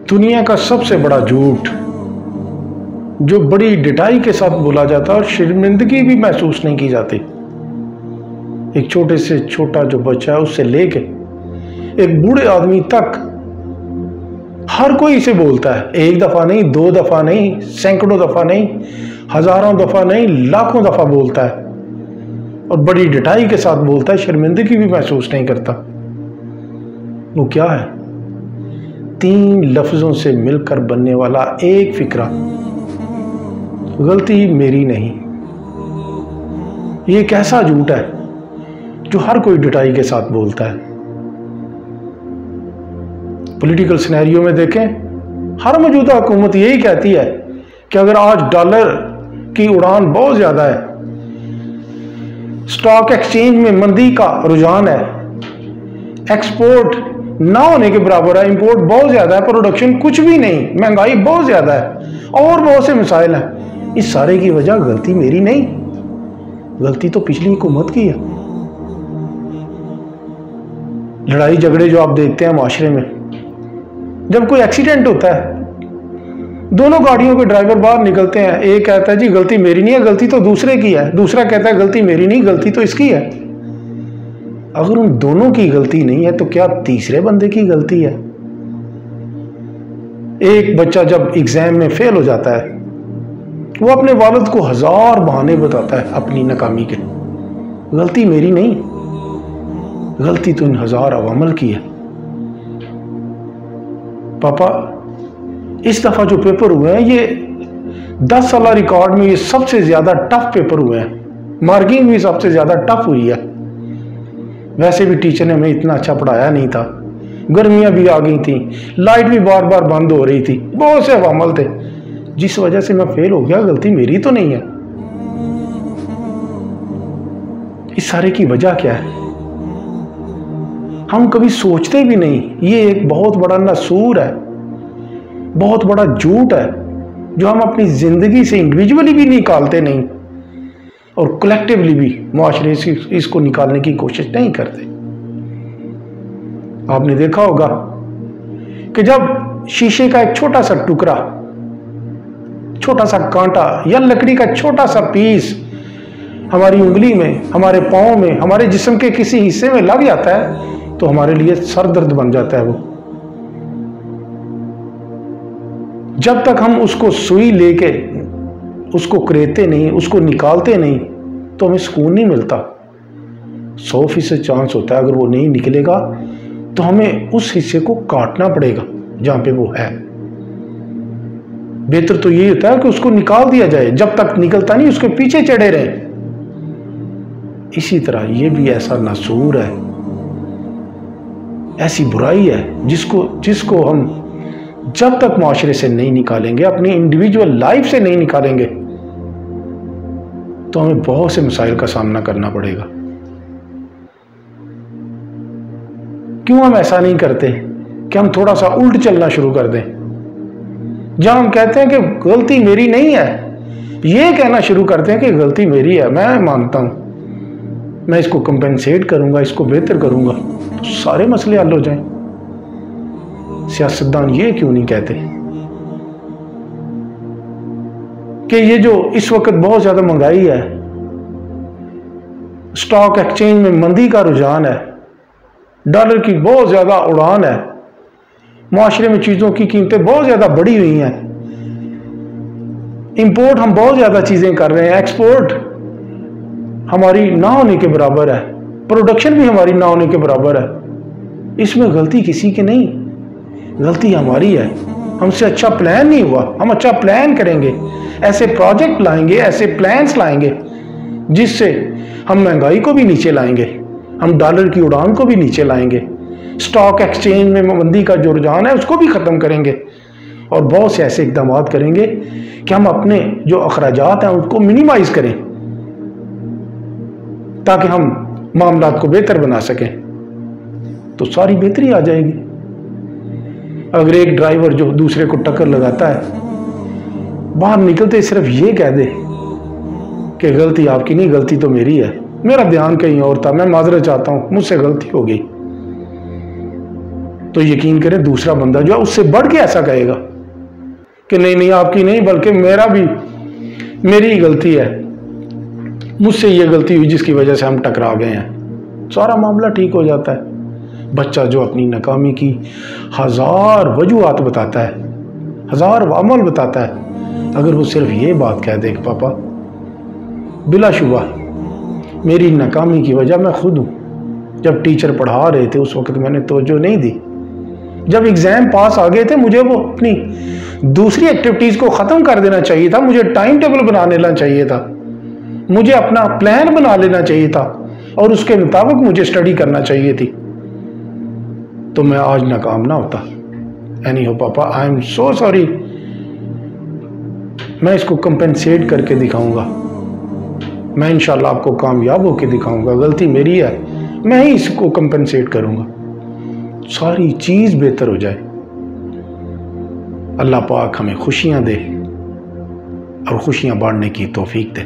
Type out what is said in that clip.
दुनिया का सबसे बड़ा झूठ जो बड़ी डिटाई के साथ बोला जाता है और शर्मिंदगी भी महसूस नहीं की जाती। एक छोटे से छोटा जो बच्चा है उससे लेके एक बूढ़े आदमी तक हर कोई इसे बोलता है। एक दफा नहीं, दो दफा नहीं, सैकड़ों दफा नहीं, हजारों दफा नहीं, लाखों दफा बोलता है और बड़ी डिटाई के साथ बोलता है, शर्मिंदगी भी महसूस नहीं करता। वो क्या है? 3 लफ्जों से मिलकर बनने वाला एक फिक्रा, गलती मेरी नहीं। ये कैसा झूठ है जो हर कोई डिटाई के साथ बोलता है। पॉलिटिकल सिनेरियो में देखें, हर मौजूदा हुकूमत यही कहती है कि अगर आज डॉलर की उड़ान बहुत ज्यादा है, स्टॉक एक्सचेंज में मंदी का रुझान है, एक्सपोर्ट ना होने के बराबर है, इंपोर्ट बहुत ज्यादा है, प्रोडक्शन कुछ भी नहीं, महंगाई बहुत ज्यादा है और बहुत से मसाइल हैं, इस सारे की वजह गलती मेरी नहीं, गलती तो पिछली हुकूमत की है। लड़ाई झगड़े जो आप देखते हैं माशरे में, जब कोई एक्सीडेंट होता है, दोनों गाड़ियों के ड्राइवर बाहर निकलते हैं, एक कहता है जी गलती मेरी नहीं है, गलती तो दूसरे की है, दूसरा कहता है गलती मेरी नहीं, गलती तो इसकी है। अगर उन दोनों की गलती नहीं है तो क्या तीसरे बंदे की गलती है? एक बच्चा जब एग्जाम में फेल हो जाता है, वो अपने वालिद को 1000 बहाने बताता है अपनी नाकामी के, गलती मेरी नहीं, गलती तो इन 1000 अवामल की है। पापा, इस दफा जो पेपर हुए हैं ये 10 साल रिकॉर्ड में ये सबसे ज्यादा टफ पेपर हुए हैं, मार्किंग भी सबसे ज्यादा टफ हुई है। वैसे भी टीचर ने हमें इतना अच्छा पढ़ाया नहीं था, गर्मियां भी आ गई थी, लाइट भी बार बार बंद हो रही थी, बहुत से अवामल थे जिस वजह से मैं फेल हो गया, गलती मेरी तो नहीं है। इस सारे की वजह क्या है? हम कभी सोचते भी नहीं। ये एक बहुत बड़ा नसूर है, बहुत बड़ा झूठ है जो हम अपनी जिंदगी से इंडिविजुअली भी निकालते नहीं और कलेक्टिवली भी मुआशरे से इसको निकालने की कोशिश नहीं करते। आपने देखा होगा कि जब शीशे का एक छोटा सा टुकड़ा, छोटा सा कांटा या लकड़ी का छोटा सा पीस हमारी उंगली में, हमारे पांव में, हमारे जिस्म के किसी हिस्से में लग जाता है तो हमारे लिए सर दर्द बन जाता है। वो जब तक हम उसको सुई लेके उसको करेते नहीं, उसको निकालते नहीं, तो हमें सुकून नहीं मिलता। 100% चांस होता है अगर वो नहीं निकलेगा तो हमें उस हिस्से को काटना पड़ेगा जहां पे वो है। बेहतर तो यही होता है कि उसको निकाल दिया जाए, जब तक निकलता नहीं उसके पीछे चढ़े रहे। इसी तरह ये भी ऐसा नसूर है, ऐसी बुराई है जिसको हम जब तक माशरे से नहीं निकालेंगे, अपनी इंडिविजुअल लाइफ से नहीं निकालेंगे, तो हमें बहुत से मसाइल का सामना करना पड़ेगा। क्यों हम ऐसा नहीं करते कि हम थोड़ा सा उल्ट चलना शुरू कर दें? जहां हम कहते हैं कि गलती मेरी नहीं है, ये कहना शुरू करते हैं कि गलती मेरी है, मैं मानता हूं, मैं इसको कंपेंसेट करूंगा, इसको बेहतर करूंगा, तो सारे मसले हल हो जाएं। सियासतदान ये क्यों नहीं कहते कि ये जो इस वक्त बहुत ज्यादा महंगाई है, स्टॉक एक्सचेंज में मंदी का रुझान है, डॉलर की बहुत ज्यादा उड़ान है, माशरे में चीजों की कीमतें बहुत ज्यादा बढ़ी हुई हैं, इंपोर्ट हम बहुत ज्यादा चीजें कर रहे हैं, एक्सपोर्ट हमारी ना होने के बराबर है, प्रोडक्शन भी हमारी ना होने के बराबर है, इसमें गलती किसी की नहीं, गलती हमारी है। हमसे अच्छा प्लान नहीं हुआ, हम अच्छा प्लान करेंगे, ऐसे प्रोजेक्ट लाएंगे, ऐसे प्लान्स लाएंगे जिससे हम महंगाई को भी नीचे लाएंगे, हम डॉलर की उड़ान को भी नीचे लाएंगे, स्टॉक एक्सचेंज में मंदी का जो रुझान है उसको भी खत्म करेंगे और बहुत से ऐसे इकदाम करेंगे कि हम अपने जो अखराजात हैं उनको मिनिमाइज करें ताकि हम मामलात को बेहतर बना सकें, तो सारी बेहतरी आ जाएगी। अगर एक ड्राइवर जो दूसरे को टक्कर लगाता है, बाहर निकलते सिर्फ ये कह दे कि गलती आपकी नहीं, गलती तो मेरी है, मेरा ध्यान कहीं और था, मैं माजरत चाहता हूं, मुझसे गलती हो गई, तो यकीन करें दूसरा बंदा जो है उससे बढ़ के ऐसा कहेगा कि नहीं नहीं आपकी नहीं बल्कि मेरी ही गलती है, मुझसे ये गलती हुई जिसकी वजह से हम टकरा गए हैं। सारा मामला ठीक हो जाता है। बच्चा जो अपनी नाकामी की 1000 वजूहात बताता है, 1000 अमल बताता है, अगर वो सिर्फ ये बात कह दे कि पापा बिलाशुबा मेरी नाकामी की वजह मैं खुद हूँ, जब टीचर पढ़ा रहे थे उस वक्त मैंने तवज्जो नहीं दी, जब एग्ज़ाम पास आ गए थे मुझे वो अपनी दूसरी एक्टिविटीज़ को ख़त्म कर देना चाहिए था, मुझे टाइम टेबल बना लेना चाहिए था, मुझे अपना प्लान बना लेना चाहिए था और उसके मुताबिक मुझे स्टडी करना चाहिए थी, तो मैं आज नाकाम ना होता। एनी हो पापा आई एम सो सॉरी, मैं इसको कंपेंसेट करके दिखाऊंगा, मैं इंशाल्लाह आपको कामयाब होकर दिखाऊंगा, गलती मेरी है, मैं ही इसको कंपेंसेट करूंगा, सारी चीज़ बेहतर हो जाए। अल्लाह पाक हमें खुशियां दे और खुशियां बांटने की तौफीक दे।